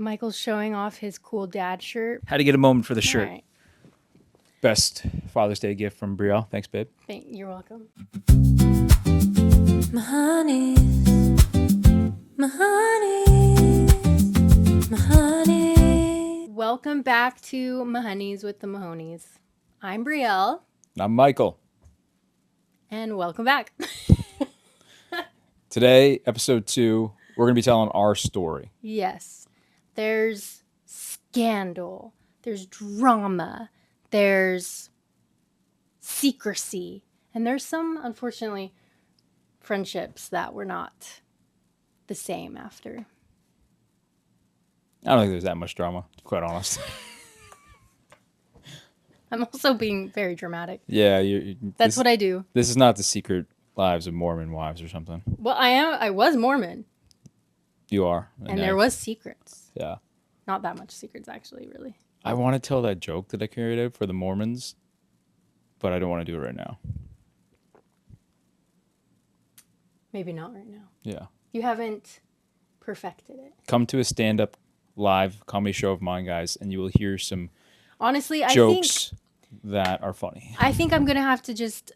Michael's showing off his cool dad shirt. Had to get a moment for the All shirt. right. Best Father's Day gift from Brielle. Thanks, babe. You're welcome. My honeys, my honeys, my honeys. Welcome back to Mahonies with the Mahonies. I'm Brielle. I'm Michael. And welcome back. Today, episode 2, we're going to be telling our story. Yes. There's scandal. There's drama. There's secrecy. And there's some, unfortunately, friendships that were not the same after. I don't think there's that much drama, to be quite honest. I'm also being very dramatic. Yeah. That's what I do. This is not the secret lives of Mormon wives or something. Well, I was Mormon. You are. And there was secrets. Yeah. Not that much secrets, actually, really. I want to tell that joke that I carried out for the Mormons, but I don't want to do it right now. Maybe not right now. Yeah. You haven't perfected it. Come to a stand-up live comedy show of mine, guys, and you will hear some honestly jokes that are funny. I think I'm going to have to just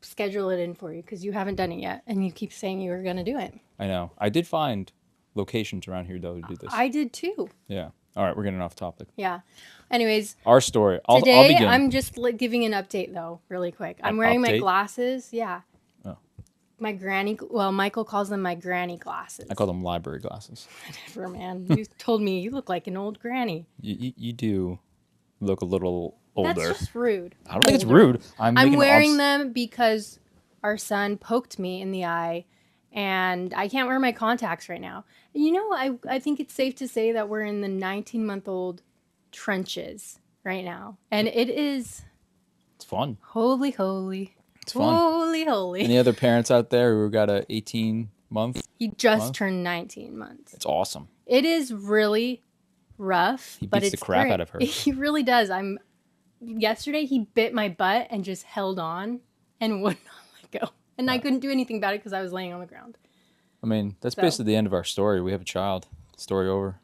schedule it in for you because you haven't done it yet, and you keep saying you were going to do it. I know. I did find locations around here, though, to do this. I did, too. Yeah. All right, we're getting off topic. Yeah. Anyways. Our story. I'll begin. I'm just giving an update, though, really quick. I'm wearing my glasses. Yeah. Oh. My granny, well, Michael calls them my granny glasses. I call them library glasses. Whatever, man. You told me you look like an old granny. You do look a little older. That's just rude. I don't think it's rude. I'm wearing them because our son poked me in the eye, and I can't wear my contacts right now. You know, I think it's safe to say that we're in the 19-month-old trenches right now, and it's fun. Holy. It's fun. Holy. Any other parents out there who got a 18-month? He just turned 19 months. It's awesome. It is really rough, he but beats it's the crap great. Out of her. He really does. Yesterday he bit my butt and just held on and would not let go. And I couldn't do anything about it because I was laying on the ground. I mean, that's basically the end of our story. We have a child. Story over.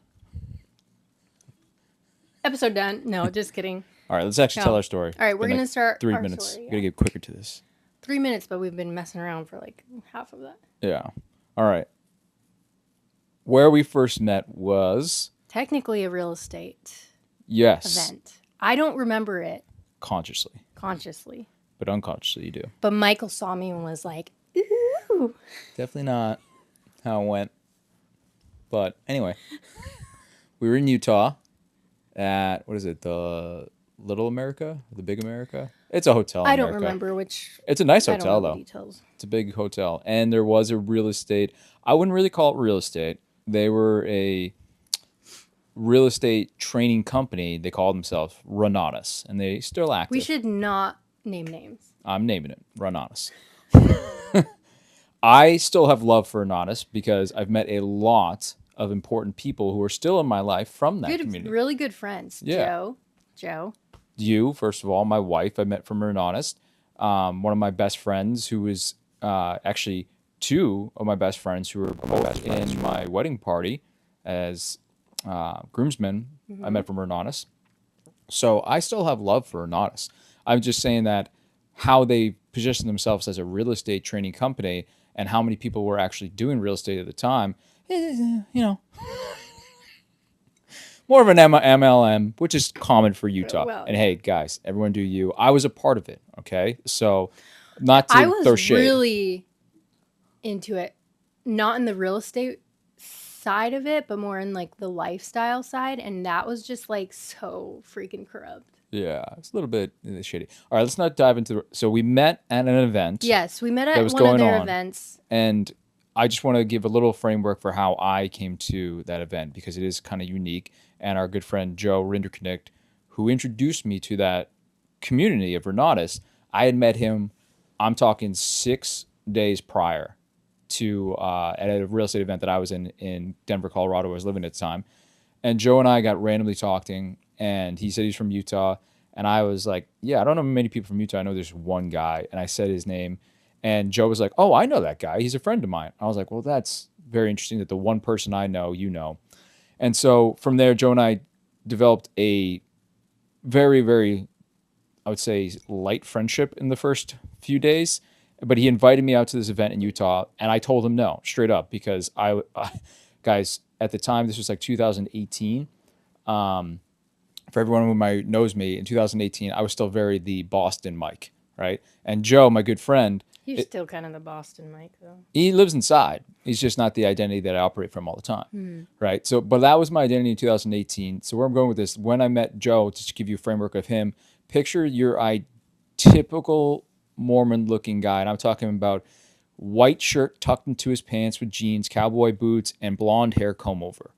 Episode done. No, just kidding. All right, let's actually tell our story. All right, we're going to start 3 our minutes. Story, Got to get quicker to this. 3 minutes, but we've been messing around for like half of that. Yeah. All right. Where we first met was... technically a real estate event. I don't remember it. Consciously. But unconsciously you do. But Michael saw me and was like, ooh. Definitely not how it went. But anyway, we were in Utah at, what is it, the Little America? The Big America? It's a hotel in I don't America. Remember which. It's a nice hotel, I don't know though. the details. It's a big hotel. And there was a real estate. I wouldn't really call it real estate. They were a real estate training company. They called themselves Renatus, and they still active. We should not name names. I'm naming it Renatus. I still have love for Renatus because I've met a lot of important people who are still in my life from that community. Really good friends. Yeah. Joe. You, first of all, my wife, I met from Renatus. One of my best friends who was actually two of my best friends who were both in my wedding party as groomsmen. I met from Renatus. So I still have love for Renatus. I'm just saying that how they position themselves as a real estate training company and how many people were actually doing real estate at the time, more of an MLM, which is common for Utah. Well, and hey, guys, everyone do you. I was a part of it, okay? So not to throw shade. I was really into it, not in the real estate side of it, but more in like the lifestyle side, and that was just like so freaking corrupt. Yeah, it's a little bit shady. All right, let's not dive into so we met at an event. Yes, we met at one of their events. And I just want to give a little framework for how I came to that event because it is kind of unique. And our good friend Joe Rinderknecht, who introduced me to that community of Renatus, I had met him, I'm talking 6 days prior to at a real estate event that I was in Denver, Colorado, where I was living at the time. And Joe and I got randomly talking, and he said he's from Utah. And I was like, yeah, I don't know many people from Utah. I know there's one guy. And I said his name. And Joe was like, oh, I know that guy. He's a friend of mine. I was like, well, that's very interesting that the one person I know, you know. And so from there, Joe and I developed a very, very, I would say, light friendship in the first few days. But he invited me out to this event in Utah, and I told him no, straight up, because guys, at the time, this was like 2018. For everyone who might knows me, in 2018, I was still very the Boston Mike, right? And Joe, my good friend, You're still kind of the Boston Mike, though. he lives inside. He's just not the identity that I operate from all the time, right? So, but that was my identity in 2018. So where I'm going with this, when I met Joe, to give you a framework of him, picture your typical Mormon-looking guy, and I'm talking about white shirt tucked into his pants with jeans, cowboy boots, and blonde hair comb over,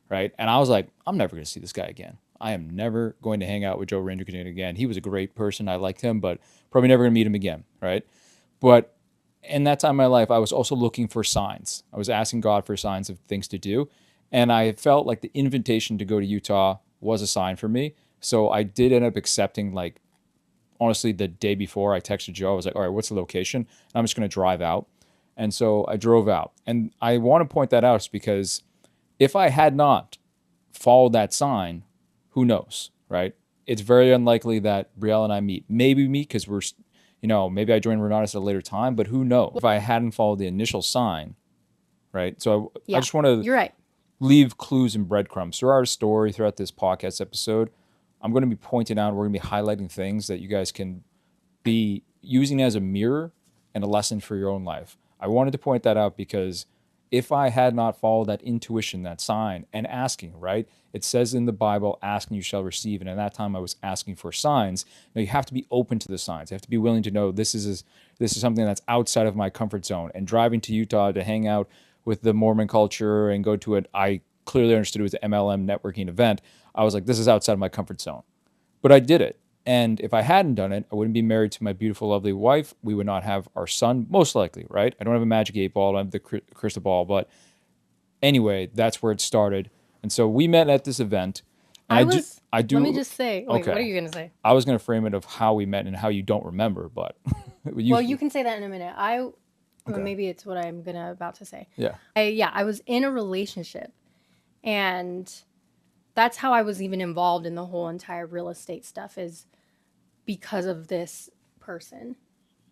right? And I was like, I'm never going to see this guy again. I am never going to hang out with Joe Randerkin again. He was a great person. I liked him, but probably never going to meet him again, right? But in that time in my life, I was also looking for signs. I was asking God for signs of things to do. And I felt like the invitation to go to Utah was a sign for me. So I did end up accepting, like, honestly, the day before I texted Joe, I was like, all right, what's the location? I'm just going to drive out. And so I drove out. And I want to point that out because if I had not followed that sign, who knows, right? It's very unlikely that Brielle and I meet. Maybe we meet because we're, maybe I join Renatus at a later time, but who knows? If I hadn't followed the initial sign, right? So I just want to You're right. leave clues and breadcrumbs throughout our story, throughout this podcast episode. I'm going to be pointing out, we're going to be highlighting things that you guys can be using as a mirror and a lesson for your own life. I wanted to point that out because if I had not followed that intuition, that sign, and asking, right? It says in the Bible, ask and you shall receive. And at that time I was asking for signs. Now you have to be open to the signs. You have to be willing to know this is something that's outside of my comfort zone. And driving to Utah to hang out with the Mormon culture and go to it, I clearly understood it was an MLM networking event. I was like, this is outside of my comfort zone. But I did it. And if I hadn't done it, I wouldn't be married to my beautiful, lovely wife. We would not have our son, most likely, right? I don't have a magic 8 ball. I don't have the crystal ball. But anyway, that's where it started. And so we met at this event. And Let me just say. Wait, okay. What are you going to say? I was going to frame it of how we met and how you don't remember, but you can say that in a minute. Maybe it's what I'm about to say. Yeah. I was in a relationship, and that's how I was even involved in the whole entire real estate stuff, is because of this person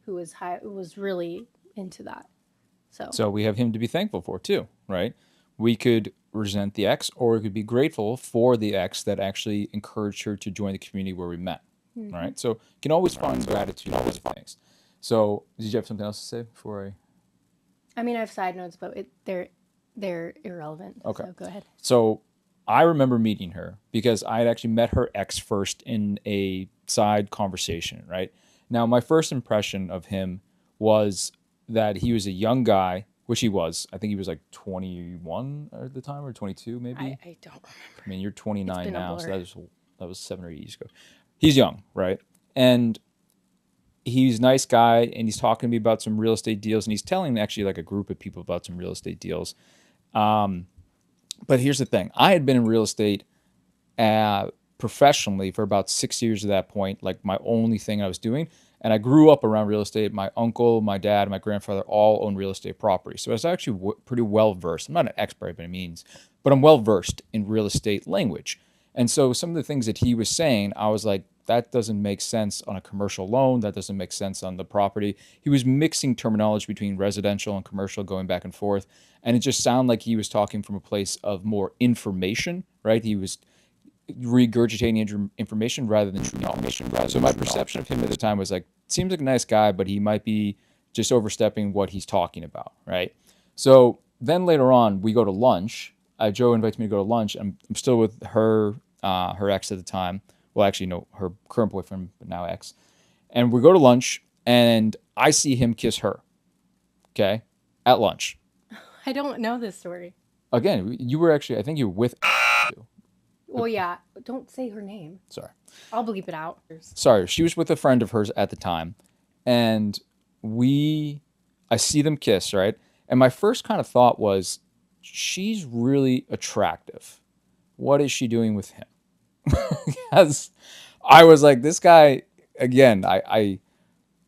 who was really into that. So we have him to be thankful for too, right? We could resent the ex, or we could be grateful for the ex that actually encouraged her to join the community where we met, right? So you can always find gratitude in those things. So did you have something else to say before I mean, I have side notes, but they're irrelevant. Okay. So go ahead. So I remember meeting her because I had actually met her ex first in a side conversation, right? Now, my first impression of him was that he was a young guy, which he was. I think he was like 21 at the time, or 22 maybe. I don't remember. I mean, you're 29 now, so blur. that was 7 or 8 years ago. He's young, right? And he's a nice guy, and he's talking to me about some real estate deals, and he's telling actually like a group of people about some real estate deals. But here's the thing. I had been in real estate professionally for about 6 years at that point, like my only thing I was doing. And I grew up around real estate. My uncle, my dad, my grandfather all owned real estate property. So I was actually pretty well versed. I'm not an expert by any means, but I'm well versed in real estate language. And so some of the things that he was saying, I was like, that doesn't make sense on a commercial loan. That doesn't make sense on the property. He was mixing terminology between residential and commercial, going back and forth. And it just sounded like he was talking from a place of more information, right? He was regurgitating information rather than true knowledge. So my perception of him at the time was like, seems like a nice guy, but he might be just overstepping what he's talking about, right? So then later on, we go to lunch. Joe invites me to go to lunch. I'm still with her ex at the time. Well, actually, no, her current boyfriend, but now ex. And we go to lunch, and I see him kiss her, okay, at lunch. I don't know this story. Again, you were actually, I think you were with. Well, yeah. Don't say her name. Sorry. I'll bleep it out. Sorry, she was with a friend of hers at the time, and I see them kiss, right? And my first kind of thought was, she's really attractive. What is she doing with him? Because I was like, this guy, again, I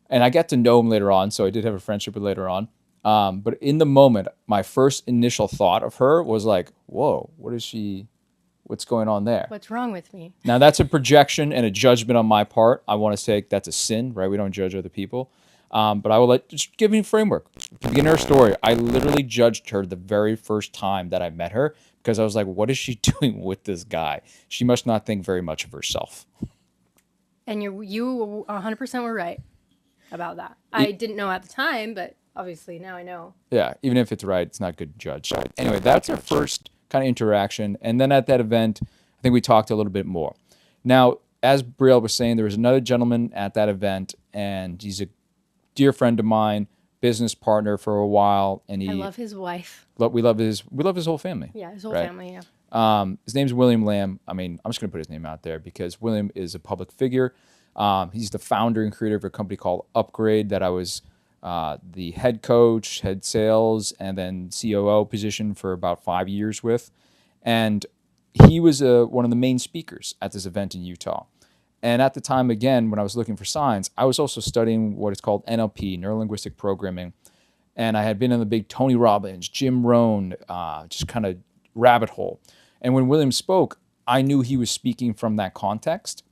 got to know him later on, so I did have a friendship with later on. But in the moment, my first initial thought of her was like, whoa, what's going on there? What's wrong with me? Now that's a projection and a judgment on my part. I want to say that's a sin, right? We don't judge other people. But I will just give you a framework. To begin her story, I literally judged her the very first time that I met her because I was like, what is she doing with this guy? She must not think very much of herself. And you 100% were right about that. I didn't know at the time, but obviously now I know. Yeah, even if it's right, it's not good to judge. So anyway, that's our first kind of interaction. And then at that event, I think we talked a little bit more. Now, as Brielle was saying, there was another gentleman at that event, and he's a dear friend of mine, business partner for a while, and I love his wife. we love his whole family. Yeah, his whole right? family, yeah. His name's William Lamb. I mean, I'm just going to put his name out there because William is a public figure. He's the founder and creator of a company called Upgrade that I was the head coach, head sales, and then COO position for about 5 years with. And he was one of the main speakers at this event in Utah. And at the time, again, when I was looking for signs, I was also studying what is called NLP, Neuro-Linguistic Programming. And I had been in the big Tony Robbins, Jim Rohn, just kind of rabbit hole. And when William spoke, I knew he was speaking from that context,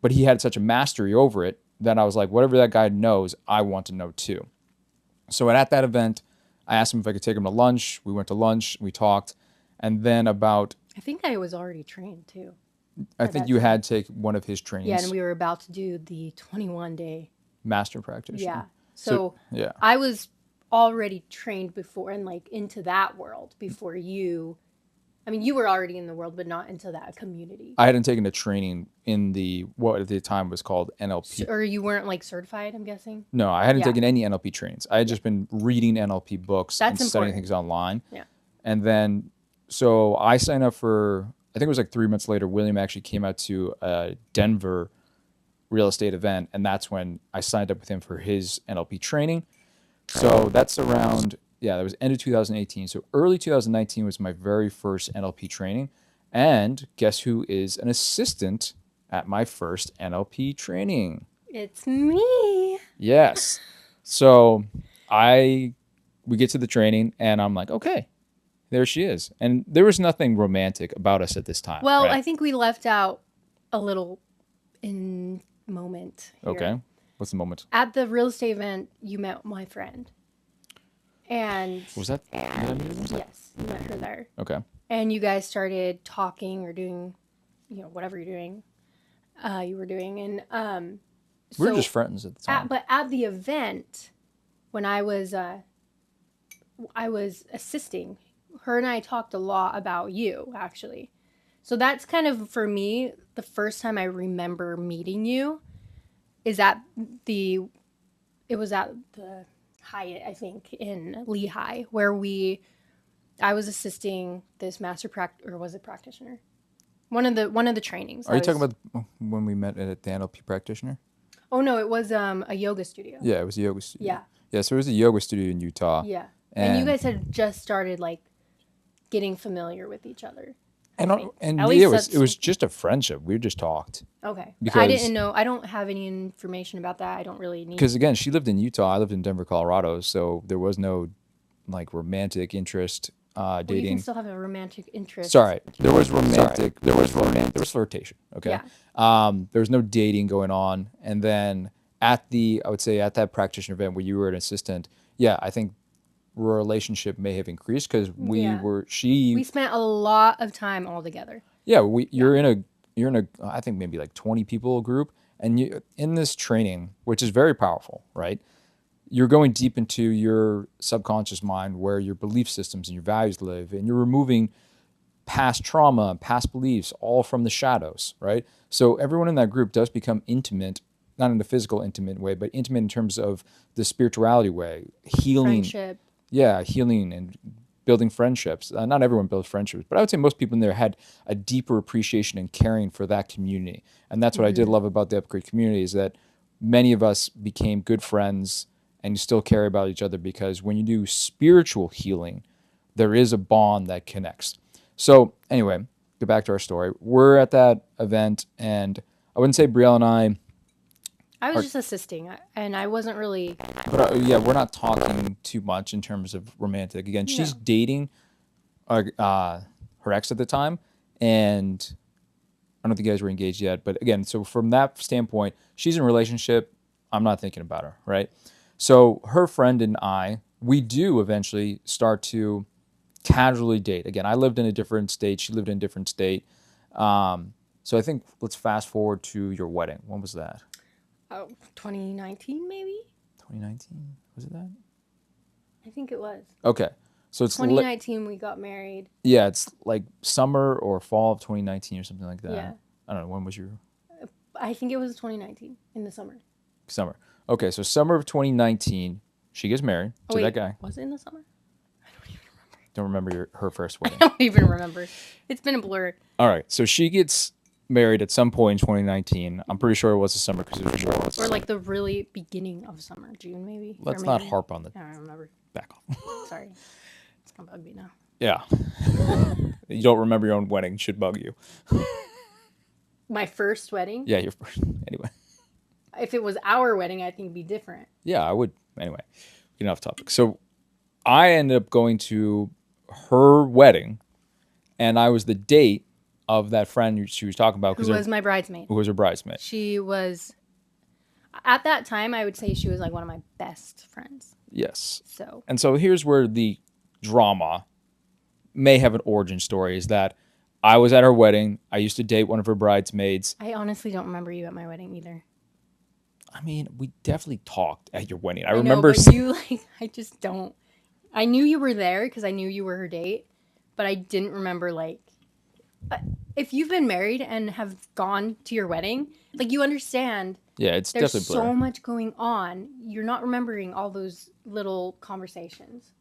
but he had such a mastery over it that I was like, whatever that guy knows, I want to know too. So at that event, I asked him if I could take him to lunch. We went to lunch, we talked, and then about, I think I was already trained too. I think you had to take one of his trainings. Yeah, and we were about to do the 21-day. Master practitioner. Yeah. So yeah. I was already trained before and like into that world before you. I mean, you were already in the world, but not into that community. I hadn't taken a training in what at the time was called NLP. Or you weren't like certified, I'm guessing? No, I hadn't Yeah. taken any NLP trainings. I had just been reading NLP books That's and studying important. things online. Yeah. And then, so I signed up for, I think it was like 3 months later, William actually came out to a Denver real estate event. And that's when I signed up with him for his NLP training. So that's around, that was end of 2018. So early 2019 was my very first NLP training. And guess who is an assistant at my first NLP training? It's me. Yes. So we get to the training and I'm like, okay, there she is. And there was nothing romantic about us at this time. Well, right? I think we left out a little moment here. Okay. What's the moment? At the real estate event, you met my friend. And Was that? yes, you met her there. Okay. And you guys started talking or doing, whatever you're doing, you were doing. And We were just friends at the time. but at the event, when I was assisting, her and I talked a lot about you, actually. So that's kind of, for me, the first time I remember meeting you is it was at the Hyatt, I think, in Lehigh, where I was assisting this or was it practitioner? One of the trainings. Are you talking about when we met at the NLP practitioner? Oh no, it was a yoga studio. Yeah, it was a yoga studio. Yeah. Yeah, so it was a yoga studio in Utah. Yeah. And you guys had just started like getting familiar with each other. And At least it was just a friendship. We just talked. Okay. Because I didn't know. I don't have any information about that. I don't really need. Because again, she lived in Utah. I lived in Denver, Colorado. So there was no like romantic interest dating. You can still have a romantic interest. Sorry, there was romantic. There was flirtation. Okay. Yeah. There was no dating going on. And then I would say at that practitioner event where you were an assistant, I think relationship may have increased because we spent a lot of time all together. You're in a I think maybe like 20 people group, and you in this training, which is very powerful, right? You're going deep into your subconscious mind where your belief systems and your values live, and you're removing past trauma and past beliefs all from the shadows, right? So everyone in that group does become intimate, not in the physical intimate way, but intimate in terms of the spirituality way, healing. Friendship. Yeah, healing and building friendships. Not everyone builds friendships, but I would say most people in there had a deeper appreciation and caring for that community. And that's what I did love about the Upgrade community is that many of us became good friends and you still care about each other because when you do spiritual healing, there is a bond that connects. So anyway, get back to our story. We're at that event and I wouldn't say Brielle and I I was just assisting, and I wasn't really. But yeah, we're not talking too much in terms of romantic. Again, she's No. dating her ex at the time, and I don't think you guys were engaged yet. But again, so from that standpoint, she's in a relationship. I'm not thinking about her, right? So her friend and I, we do eventually start to casually date. Again, I lived in a different state. She lived in a different state. So I think let's fast forward to your wedding. When was that? Oh, 2019 maybe. 2019? Was it that? I think it was. Okay. So it's 2019 we got married. yeah, it's like summer or fall of 2019 or something like that. Yeah. I don't know. When was your I think it was 2019 in the summer. summer? Okay, so summer of 2019, she gets married to that guy. Was it in the summer? Don't remember her first wedding. I don't even remember. It's been a blur. All right, so she gets married at some point in 2019. I'm pretty sure it was the summer because it was Charlotte's. Or like the really beginning of summer, June maybe. Let's Or not maybe- harp on the I don't remember. back off. Sorry, it's gonna bug me now. Yeah. You don't remember your own wedding should bug you. My first wedding. Yeah, your first. Anyway. If it was our wedding, I think it'd be different. Yeah, I would. Anyway, getting off topic. So I ended up going to her wedding, and I was the date of that friend she was talking about. Who was my bridesmaid? Who was her bridesmaid. She was. At that time, I would say she was like one of my best friends. Yes. So. And so here's where the drama may have an origin story is that I was at her wedding. I used to date one of her bridesmaids. I honestly don't remember you at my wedding either. I mean, we definitely talked at your wedding. I know, remember. but you like. I just don't. I knew you were there because I knew you were her date, but I didn't remember like. If you've been married and have gone to your wedding, like you understand. Yeah, it's There's definitely so blurry. much going on. You're not remembering all those little conversations.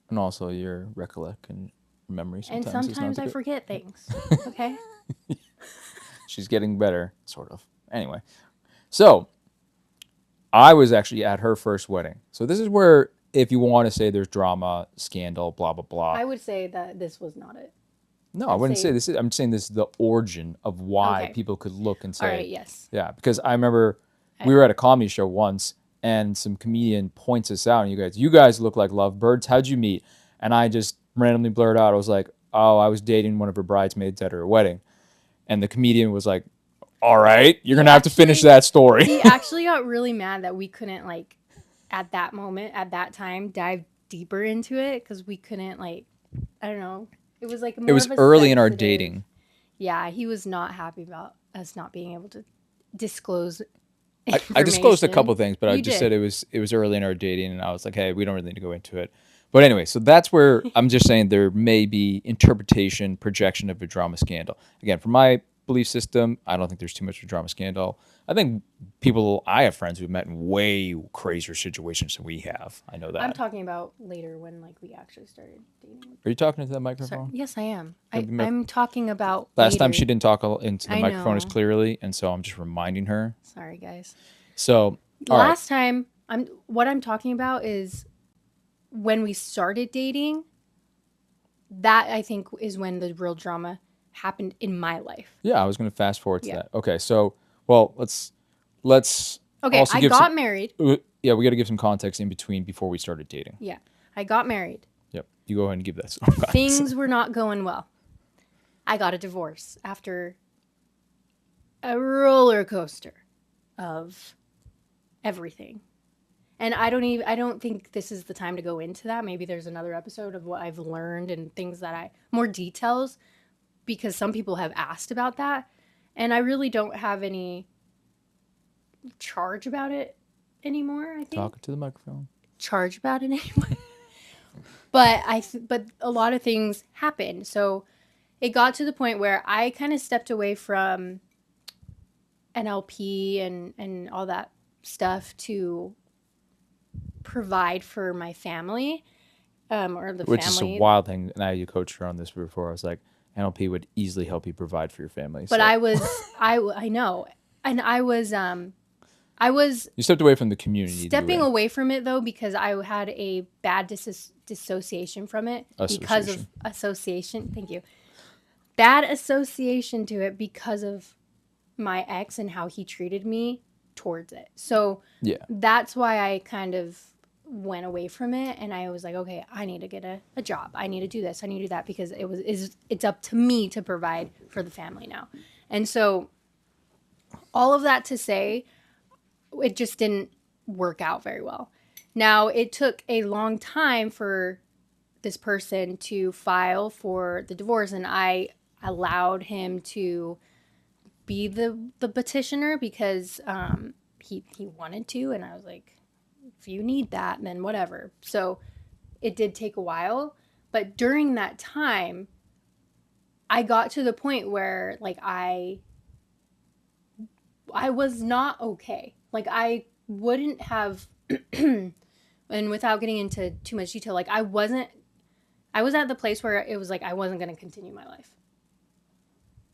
And also your recollection memory And sometimes. sometimes is I not forget things. Okay? She's getting better, sort of. Anyway, so I was actually at her first wedding. So this is where, if you want to say there's drama, scandal, blah, blah, blah. I would say that this was not it. No, I wouldn't say this is. I'm saying this is the origin of why Okay. people could look and say, All right, yes. yeah, because I remember we were at a comedy show once, and some comedian points us out, and you guys look like lovebirds. How'd you meet? And I just randomly blurred out, I was like, oh, I was dating one of her bridesmaids at her wedding, and the comedian was like, all right, you're gonna have to finish that story. He actually got really mad that we couldn't like, at that moment, at that time, dive deeper into it because we couldn't like, I don't know. It was like more It was of a early in our sensitive- dating. Yeah, he was not happy about us not being able to disclose. I disclosed a couple things, but I You just did. said it was early in our dating, and I was like, hey, we don't really need to go into it. But anyway, so that's where I'm just saying there may be interpretation, projection of a drama scandal. Again, from my belief system, I don't think there's too much of a drama scandal. I think I have friends who've met in way crazier situations than we have. I know that. I'm talking about later when like we actually started dating. Are you talking into that Sorry. microphone? Yes, I am. Have you met- I'm talking about Last time later. she didn't talk into the I microphone as know. clearly, and so I'm just reminding her. Sorry, guys. So, all right. Last time, what I'm talking about is when we started dating. That I think is when the real drama happened in my life. Yeah, I was going to fast forward to Yeah. that. Okay, so well, let's Okay, also I give got some- married. Yeah, we got to give some context in between before we started dating. Yeah, I got married. Yep, you go ahead and give that some context. Things were not going well. I got a divorce after a roller coaster of everything. And I don't think this is the time to go into that. Maybe there's another episode of what I've learned and things that more details, because some people have asked about that. And I really don't have any charge about it anymore, I think. Talk to the microphone. Charge about it anymore. But a lot of things happened. So it got to the point where I kind of stepped away from NLP and all that stuff to provide for my family, or the Which family. is a wild thing. And I coached her on this before. I was like, NLP would easily help you provide for your family. But so. I know, and I was You stepped away from the community. you stepping were in. away from it though because I had a bad dissociation from it because of association. Thank you. Bad association to it because of my ex and how he treated me towards it. So Yeah. that's why I kind of went away from it, and I was like, okay, I need to get a job. I need to do this. I need to do that, because it's up to me to provide for the family now. And so all of that to say, it just didn't work out very well. Now, it took a long time for this person to file for the divorce, and I allowed him to be the petitioner, because he wanted to, and I was like, if you need that, then whatever. So it did take a while, but during that time, I got to the point where like I was not okay. Like I wouldn't have and without getting into too much detail, like I was at the place where it was like I wasn't going to continue my life.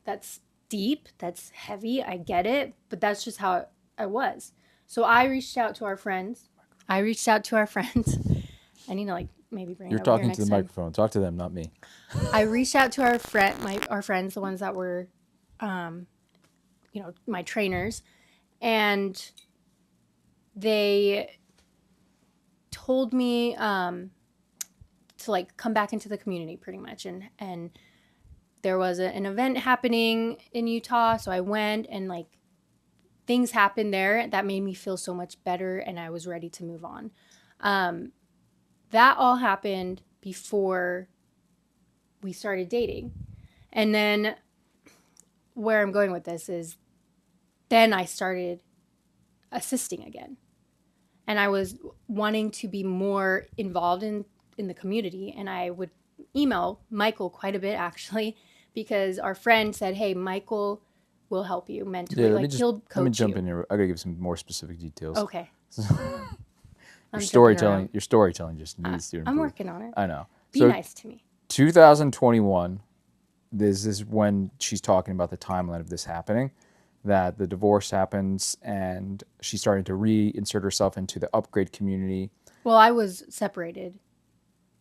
That's deep, that's heavy, I get it, but that's just how I was. So I reached out to our friends. I need to like maybe bring You're it over here talking to next the time. microphone. Talk to them, not me. I reached out to our friends, the ones that were, my trainers, and they told me to like come back into the community pretty much, and there was an event happening in Utah, so I went, and like things happened there that made me feel so much better, and I was ready to move on. That all happened before we started dating. And then where I'm going with this is then I started assisting again. And I was wanting to be more involved in the community. And I would email Michael quite a bit, actually, because our friend said, hey, Michael will help you mentally. Yeah, like he'll coach let me jump you. in here. I gotta give some more specific details. Okay. Your storytelling just needs to improve. I'm working on it. I know. Be nice to me. 2021, this is when she's talking about the timeline of this happening, that the divorce happens and she's starting to reinsert herself into the upgrade community. Well, I was separated.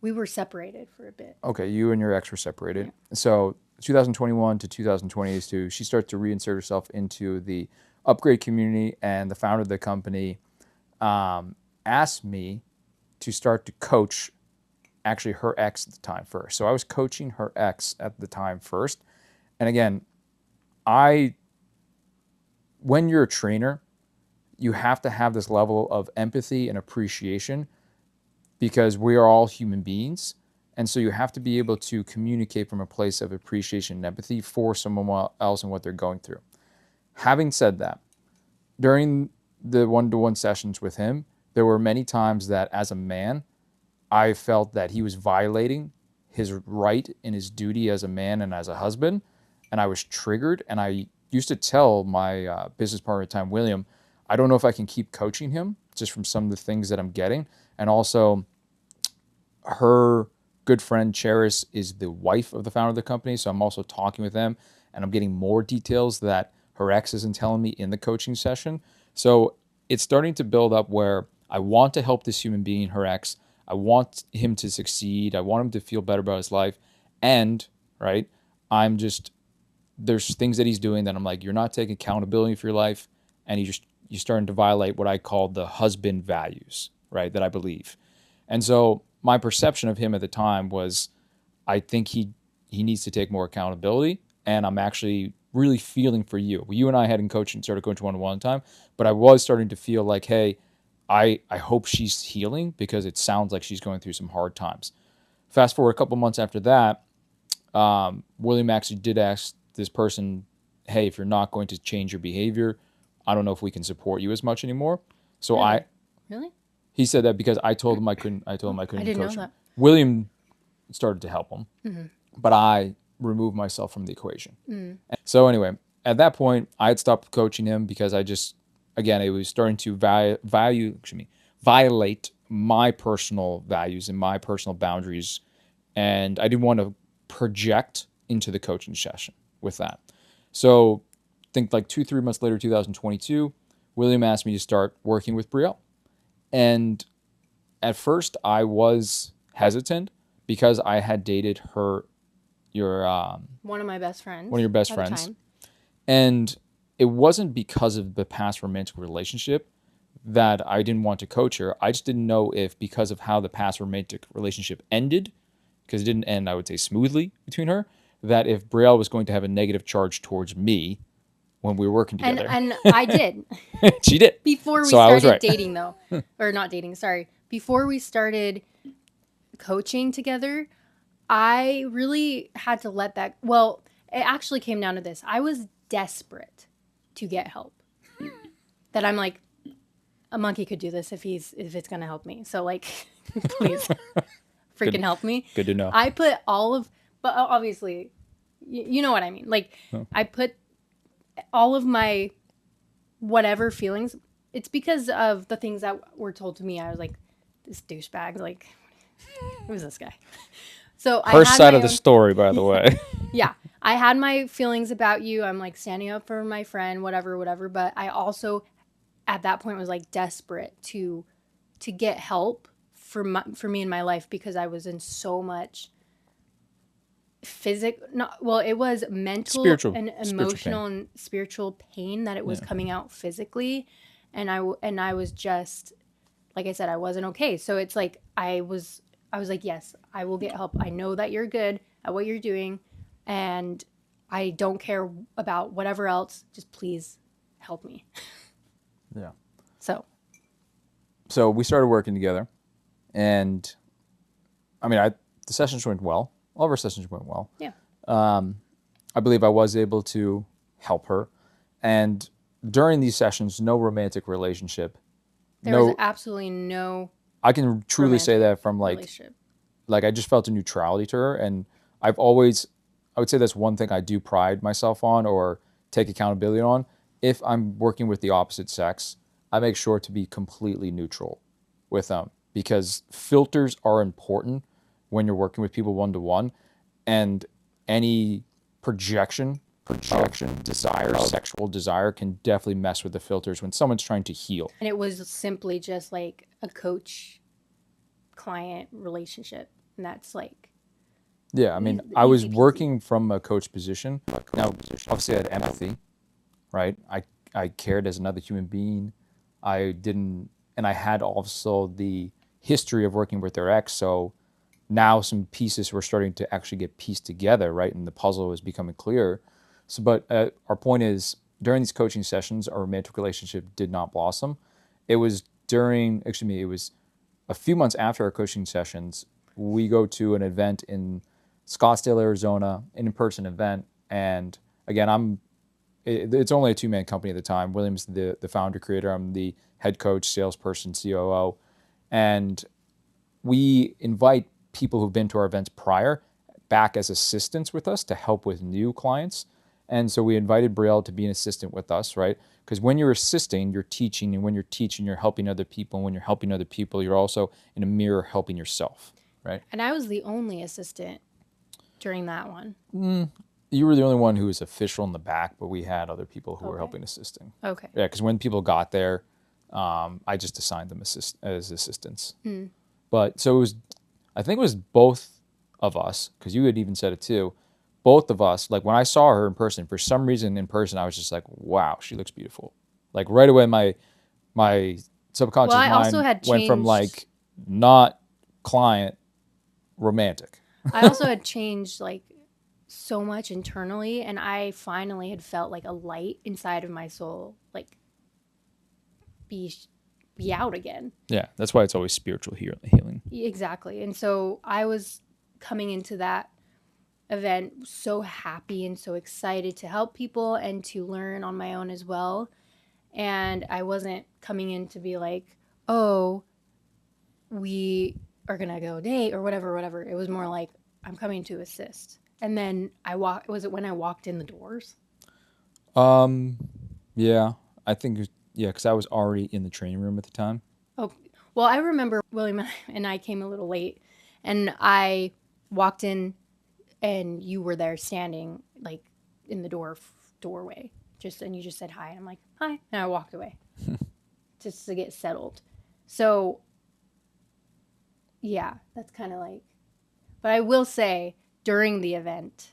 We were separated for a bit. Okay, you and your ex were separated. Yeah. So 2021 to 2022, she starts to reinsert herself into the upgrade community, and the founder of the company asked me to start to coach actually her ex at the time first. So I was coaching her ex at the time first. And again, when you're a trainer, you have to have this level of empathy and appreciation, because we are all human beings. And so you have to be able to communicate from a place of appreciation and empathy for someone else and what they're going through. Having said that, during the one-to-one sessions with him, there were many times that as a man, I felt that he was violating his right and his duty as a man and as a husband, and I was triggered. And I used to tell my business partner at the time, William, I don't know if I can keep coaching him just from some of the things that I'm getting. And also, her good friend Cheris is the wife of the founder of the company, so I'm also talking with them, and I'm getting more details that her ex isn't telling me in the coaching session. So it's starting to build up where I want to help this human being, her ex. I want him to succeed. I want him to feel better about his life. And, right, there's things that he's doing that I'm like, you're not taking accountability for your life, and you're starting to violate what I call the husband values, right, that I believe. And so my perception of him at the time was, I think he needs to take more accountability, and I'm actually really feeling for you. You and I hadn't started coaching one-on-one time, but I was starting to feel like, hey, I hope she's healing, because it sounds like she's going through some hard times. Fast forward a couple months after that, William actually did ask this person, hey, if you're not going to change your behavior, I don't know if we can support you as much anymore. So Really? He said that because I told him I couldn't. I told him I couldn't didn't coach know him. that. William started to help him, but I removed myself from the equation. So anyway, at that point, I had stopped coaching him because again, it was starting to violate my personal values and my personal boundaries, and I didn't want to project into the coaching session with that. So, think like 2-3 months later, 2022, William asked me to start working with BRIELLE. And at first I was hesitant because I had dated one of my best friends. one of your best friends. And it wasn't because of the past romantic relationship that I didn't want to coach her. I just didn't know if because of how the past romantic relationship ended, because it didn't end, I would say, smoothly between her, that if Brielle was going to have a negative charge towards me when we were working And together. and I did. She did. Before we So I was started right. dating though. Or not dating, sorry. Before we started coaching together, I really had to let that, well, it actually came down to this. I was desperate to get help. That I'm like, a monkey could do this if it's gonna help me. So like, please, freaking Good, help me. good to know. I put all of, but obviously, you know what I mean. Like, I put all of my whatever feelings. It's because of the things that were told to me. I was like, this douchebag. Like, who's this guy? So I Her had side my of the own. story, by the way. Yeah, I had my feelings about you. I'm like standing up for my friend, whatever, whatever. But I also, at that point, was like desperate to get help for me in my life because I was in so much not, well, it was mental Spiritual, and spiritual emotional pain. and spiritual pain that it was Yeah. coming out physically, and I was just, like I said, I wasn't okay. So it's like I was like, yes, I will get help. I know that you're good at what you're doing, and I don't care about whatever else. Just please help me. Yeah. So So we started working together, and I mean, the sessions went well. All of our sessions went well. yeah, I believe I was able to help her, and during these sessions, no romantic relationship. there was No, absolutely no I can truly say romantic that from relationship. like I just felt a neutrality to her, and I've always, I would say that's one thing I do pride myself on or take accountability on. If I'm working with the opposite sex, I make sure to be completely neutral with them because filters are important when you're working with people one to one, and any projection, desire, sexual desire can definitely mess with the filters when someone's trying to heal. And it was simply just like a coach client relationship. And that's like Yeah, I mean, I was easy peasy. working from a coach position. Now, obviously, I had empathy, right? I cared as another human being. I didn't, and I had also the history of working with their ex. So now some pieces were starting to actually get pieced together, right? And the puzzle was becoming clearer. So, but our point is, during these coaching sessions, our romantic relationship did not blossom. It was during, excuse me, it was a few months after our coaching sessions, we go to an event in Scottsdale, Arizona, an in-person event. And again, it's only a two-man company at the time. William's the founder creator. I'm the head coach, salesperson, COO. And we invite people who've been to our events prior back as assistants with us to help with new clients. And so we invited Brielle to be an assistant with us, right? Because when you're assisting, you're teaching, and when you're teaching, you're helping other people. And when you're helping other people, you're also in a mirror helping yourself, right? And I was the only assistant during that one. You were the only one who was official in the back, but we had other people who were Okay. helping assisting. Okay. Yeah, because when people got there, I just assigned them as assistants. But so it was, I think it was both of us, because you had even said it too. Both of us, like when I saw her in person, for some reason in person, I was just like, wow, she looks beautiful. Like right away, my subconscious Well, I also mind had went from changed. like not client romantic. I also had changed like so much internally, and I finally had felt like a light inside of my soul, like be be out again. Yeah, that's why it's always spiritual healing. Exactly. And so I was coming into that event so happy and so excited to help people and to learn on my own as well. And I wasn't coming in to be like, oh, we are going to go date or whatever, whatever. It was more like, I'm coming to assist. And then was it when I walked in the doors? Yeah, I think, yeah, because I was already in the training room at the time. Oh, well, I remember William and I came a little late, and I walked in, and you were there standing like in the doorway, and you just said hi, and I'm like hi, and I walked away just to get settled. So yeah, that's kind of like. But I will say during the event,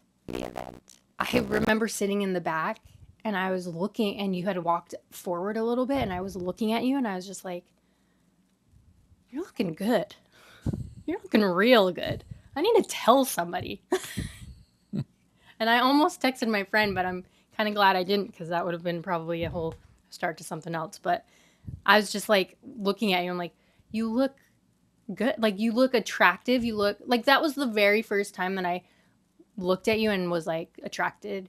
I remember sitting in the back, and I was looking, and you had walked forward a little bit, and I was looking at you, and I was just like, you're looking good. You're looking real good. I need to tell somebody. And I almost texted my friend, but I'm kind of glad I didn't, because that would have been probably a whole start to something else. But I was just like looking at you. I'm like, you look good. Like, you look attractive. You look like that was the very first time that I looked at you and was like attracted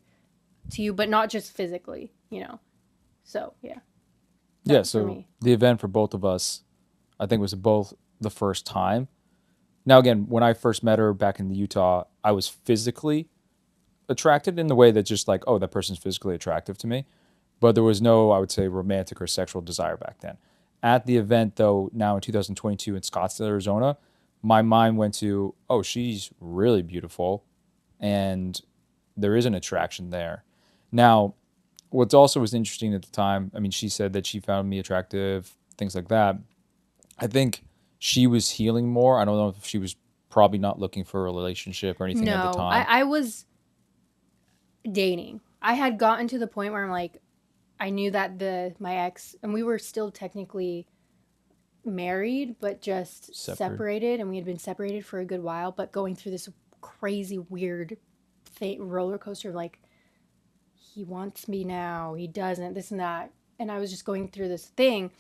to you, but not just physically, you know? So, yeah. Yeah, For so me. the event for both of us, I think, was both the first time. Now, again, when I first met her back in Utah, I was physically attracted in the way that just like, oh, that person's physically attractive to me. But there was no, I would say, romantic or sexual desire back then. At the event, though, now in 2022 in Scottsdale, Arizona, my mind went to, oh, she's really beautiful, and there is an attraction there. Now, what's also was interesting at the time, I mean, she said that she found me attractive, things like that. I think she was healing more. I don't know if she was probably not looking for a relationship or anything at the No, time. I was dating. I had gotten to the point where I'm like, I knew that my ex, and we were still technically married, but just Separate. separated, and we had been separated for a good while, but going through this crazy, weird roller coaster of like, he wants me now, he doesn't, this and that. And I was just going through this thing.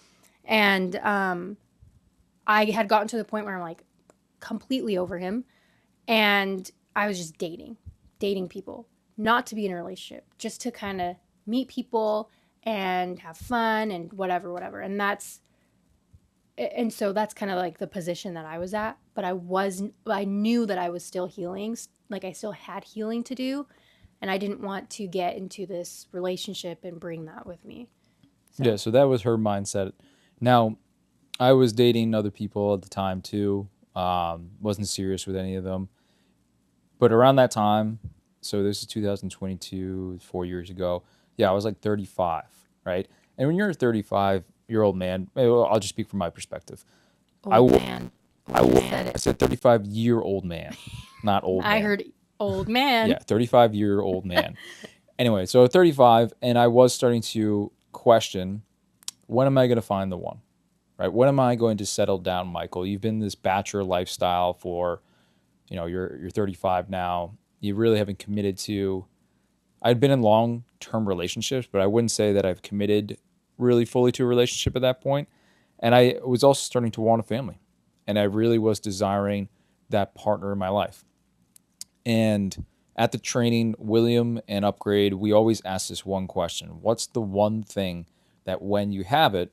And I had gotten to the point where I'm like completely over him. And I was just dating people, not to be in a relationship, just to kind of meet people and have fun and whatever, whatever. And so that's kind of like the position that I was at. But I knew that I was still healing. Like, I still had healing to do. And I didn't want to get into this relationship and bring that with me. Yeah, So, so that was her mindset. Now, I was dating other people at the time too. Wasn't serious with any of them. But around that time, so this is 2022, 4 years ago. Yeah, I was like 35, right? And when you're a 35-year-old man, I'll just speak from my perspective. I old will, man. I said 35-year-old man, not old I man. heard old man. Yeah, 35-year-old man. Anyway, so at 35, and I was starting to question, when am I going to find the one? Right? When am I going to settle down, Michael? You've been in this bachelor lifestyle for, you're 35 now. You really haven't committed to. I'd been in long-term relationships, but I wouldn't say that I've committed really fully to a relationship at that point. And I was also starting to want a family, and I really was desiring that partner in my life. And at the training, William and Upgrade, we always ask this one question: what's the one thing that when you have it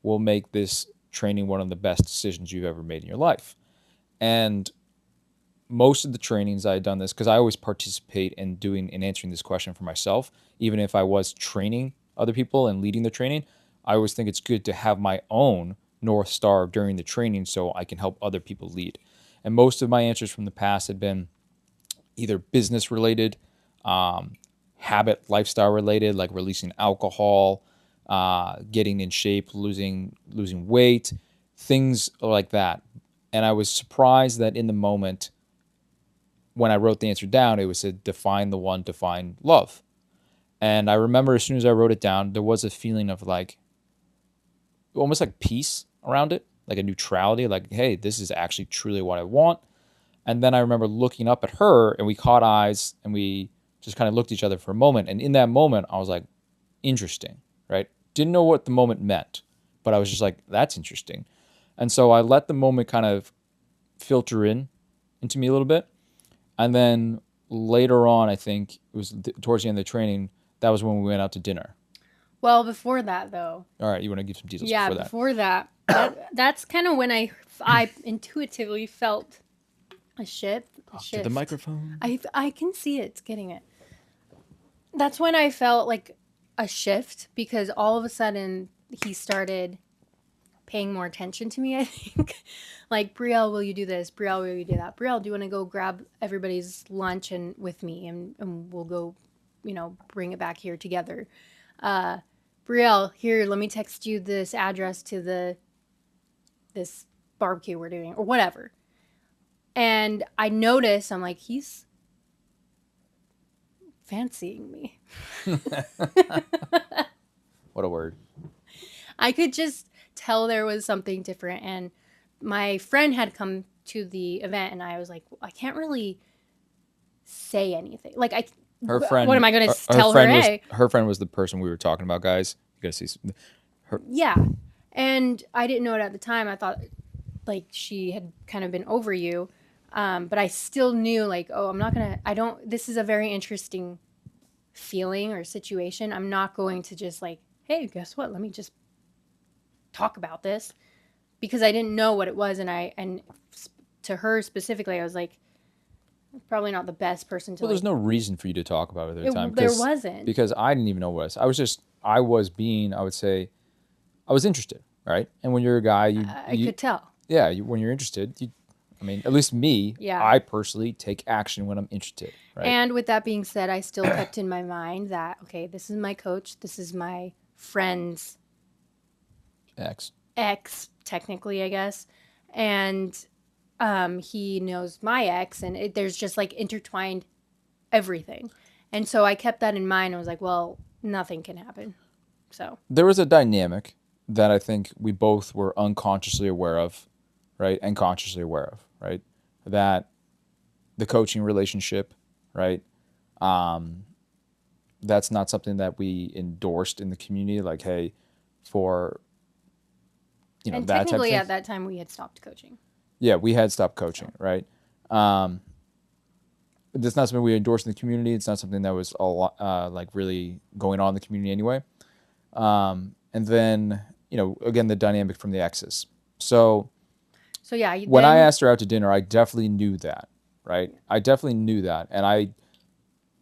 will make this training one of the best decisions you've ever made in your life? And most of the trainings I had done this because I always participate in doing and answering this question for myself, even if I was training other people and leading the training. I always think it's good to have my own North Star during the training so I can help other people lead. And most of my answers from the past had been either business related, um, habit, lifestyle related, like releasing alcohol, getting in shape, losing weight, things like that. And I was surprised that in the moment when I wrote the answer down, it was to define the one, define love. And I remember as soon as I wrote it down, there was a feeling of like almost like peace around it, like a neutrality, like, hey, this is actually truly what I want. And then I remember looking up at her and we caught eyes and we just kind of looked at each other for a moment. And in that moment, I was like, interesting, right? Didn't know what the moment meant, but I was just like, that's interesting. And so I let the moment kind of filter in into me a little bit. And then later on, I think it was towards the end of the training, that was when we went out to dinner. Well, before that, though, All right, you want to give some details yeah, before that? before that, that's kind of when I intuitively felt a shift. A Talk to the shift. microphone. I can see it's getting it. That's when I felt like a shift, because all of a sudden he started paying more attention to me, I think. Like, Brielle, will you do this? Brielle, will you do that? Brielle, do you want to go grab everybody's lunch and with me, and we'll go, bring it back here together. Uh, Brielle, here, let me text you this address to this barbecue we're doing, or whatever. And I notice, I'm like, he's fancying me. What a word. I could just tell there was something different. And my friend had come to the event, and I was like, I can't really say anything. Like, Her friend. what am I going her to tell her? friend was Hey, her friend was the person we were talking about, guys. You gotta see. yeah. And I didn't know it at the time. I thought like she had kind of been over you. But I still knew like, oh, this is a very interesting feeling or situation. I'm not going to just like, hey, guess what? Let me just talk about this, because I didn't know what it was. And to her specifically, I was like, probably not the best person to Well, like. there's no reason for you to talk about it at the time. There wasn't. Because I didn't even know what it was. I was being, I would say, I was interested, right? And when you're a guy, I could tell. yeah, when you're interested, I mean, at least me, Yeah. I personally take action when I'm interested, right? And with that being said, I still kept in my mind that, okay, this is my coach. This is my friend's ex, technically, I guess. And he knows my ex, and there's just like intertwined everything. And so I kept that in mind. I was like, well, nothing can happen. So There was a dynamic that I think we both were unconsciously aware of, right? And consciously aware of, right? That the coaching relationship, right? That's not something that we endorsed in the community. Like, hey, for and that type of technically thing. at that time we had stopped coaching. Yeah, we had stopped coaching, right? That's not something we endorsed in the community. It's not something that was a lot, like really going on in the community anyway. And then, again, the dynamic from the exes. So yeah, when I asked her out to dinner, I definitely knew that, right? I definitely knew that. And I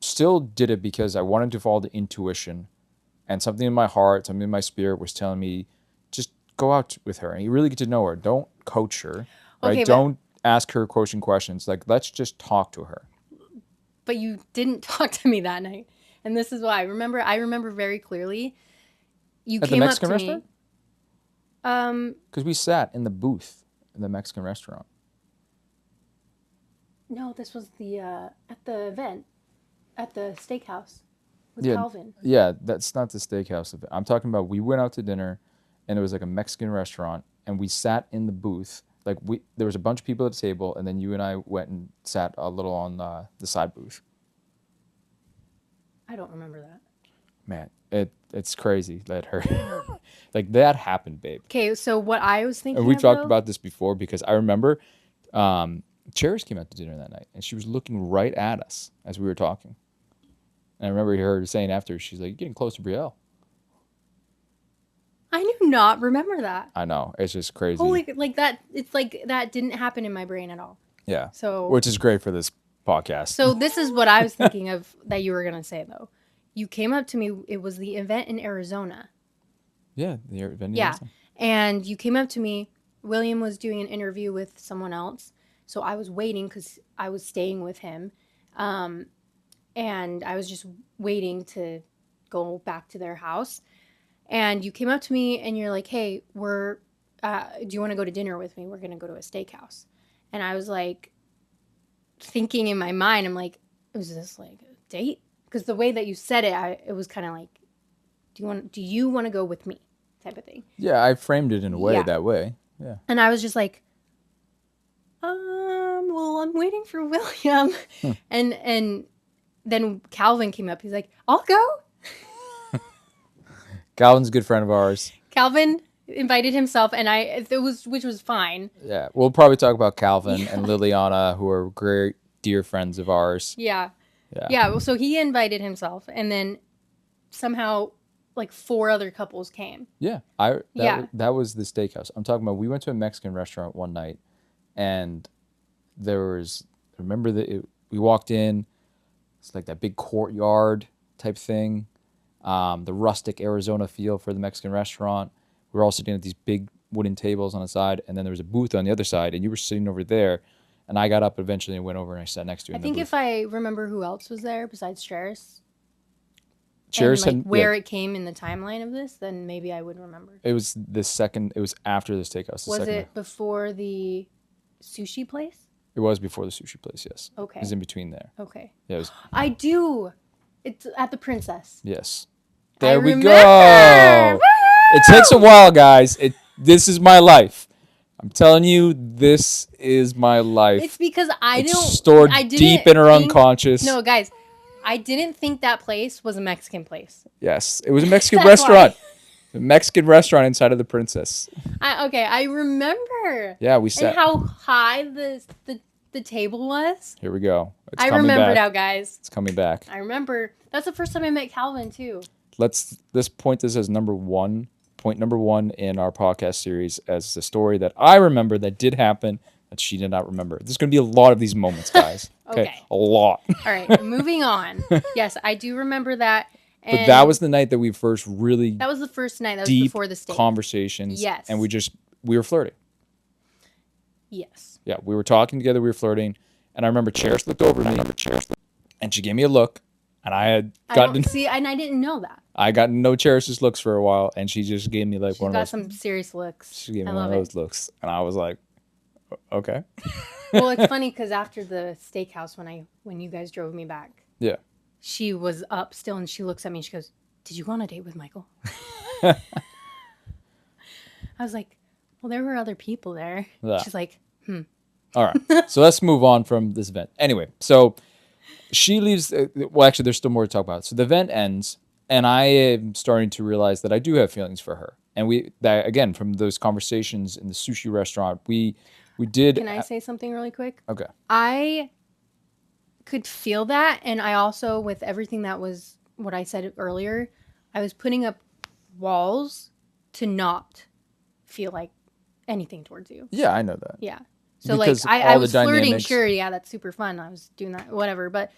still did it because I wanted to follow the intuition, and something in my heart, something in my spirit was telling me, just go out with her and you really get to know her. Don't coach her, right? Okay, Don't ask her coaching questions. Like, let's just talk to her. But you didn't talk to me that night, and this is why I remember very clearly. You At the came up Mexican to restaurant? me. Because we sat in the booth in the Mexican restaurant. No, this was at the event at the steakhouse with Yeah, Calvin. yeah, that's not the steakhouse event. I'm talking about, we went out to dinner, and it was like a Mexican restaurant, and we sat in the booth. Like, there was a bunch of people at the table, and then you and I went and sat a little on the side booth. I don't remember that. Man, it's crazy that her like that happened, babe. Okay, so what I was thinking, And we've of, talked though, about this before, because I remember Cherish came out to dinner that night, and she was looking right at us as we were talking. And I remember her saying after, she's like, "You're getting close to Brielle." I do not remember that. I know, it's just crazy. Holy, like that! It's like that didn't happen in my brain at all. Yeah. So, which is great for this podcast. So this is what I was thinking of that you were gonna say though. You came up to me. It was the event in Arizona. Yeah, the event. Yeah, and you came up to me. William was doing an interview with someone else, so I was waiting because I was staying with him, and I was just waiting to go back to their house. And you came up to me and you're like, "Hey, do you want to go to dinner with me? We're gonna go to a steakhouse." And I was like, thinking in my mind, I'm like, "Was this like a date?" Because the way that you said it, it was kind of like, "Do you want to go with me?" type of thing. Yeah, I framed it in a way that way. Yeah. And I was just like, well, I'm waiting for William, and then Calvin came up. He's like, "I'll go." Calvin's a good friend of ours. Calvin invited himself, and which was fine. Yeah, we'll probably talk about Calvin and Liliana, who are great dear friends of ours. Yeah. Well, so he invited himself, and then somehow like 4 other couples came. Yeah, that was the steakhouse I'm talking about. We went to a Mexican restaurant one night, and we walked in. It's like that big courtyard type thing. The rustic Arizona feel for the Mexican restaurant. We were all sitting at these big wooden tables on the side, and then there was a booth on the other side, and you were sitting over there. And I got up eventually and went over and I sat next to you. I think if I remember who else was there besides Cheris, and where it came in the timeline of this, then maybe I would remember. It was It was after the steakhouse. Was it before the sushi place? It was before the sushi place. Yes. Okay. It was in between there. Okay. Yeah. I do. It's at the Princess. Yes. I There we remember. go. It takes a Woo! while, guys. This is my life. I'm telling you, this is my life. It's because It's stored I didn't deep in her think- unconscious. No, guys, I didn't think that place was a Mexican place. Yes, it was a Mexican That's restaurant. A Mexican restaurant inside of the Princess. I remember. Yeah, we sat. And how high the table was. Here we go. It's I coming remember back. now, guys. It's coming back. I remember. That's the first time I met Calvin too. Let's point this as number one. Point number one in our podcast series as the story that I remember that did happen that she did not remember. There's going to be a lot of these moments, guys. Okay. A lot. All right, moving on. Yes, I do remember that. And But that was the night that we first really that was the first night. That was deep before the state. conversations. Yes. And we were flirting. Yes. Yeah, we were talking together. We were flirting. And I remember Cheris looked over at me. And she gave me a look. And I had gotten and I didn't know that. I got no Cheris's looks for a while, and she just gave me like She one got of those. some serious looks. She gave me I one of love those looks, and I was like, okay. Well, it's funny because after the steakhouse, when you guys drove me back, Yeah. she was up still, and she looks at me and she goes, "Did you go on a date with Michael?" I was like, "Well, there were other people there." Yeah. She's like, All right. So let's move on from this event. Anyway, so she leaves. Well, actually, there's still more to talk about. So the event ends, and I am starting to realize that I do have feelings for her. And that again, from those conversations in the sushi restaurant, we did. "Can I say something really quick?" Okay. I could feel that, and I also, with everything that was what I said earlier, I was putting up walls to not feel like anything towards you. Yeah, I know that. Yeah. So Because like all I the was flirting, dynamics- sure, yeah, that's super fun. I was doing that, whatever. But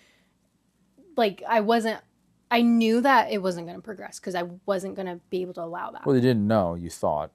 like I knew that it wasn't gonna progress because I wasn't gonna be able to allow that. Well, you didn't know. You thought.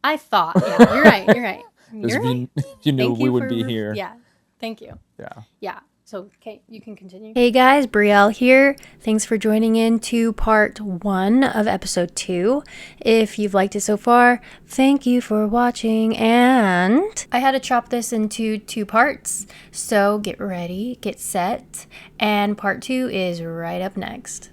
I thought, yeah, you're right. You're right. Because You're right. you knew Thank we you would for be here. Yeah. Thank you. Yeah. Yeah. So, okay, you can continue. Hey guys, Brielle here. Thanks for joining in to part 1 of episode 2. If you've liked it so far, thank you for watching. And I had to chop this into 2 parts. So get ready, get set, and part 2 is right up next.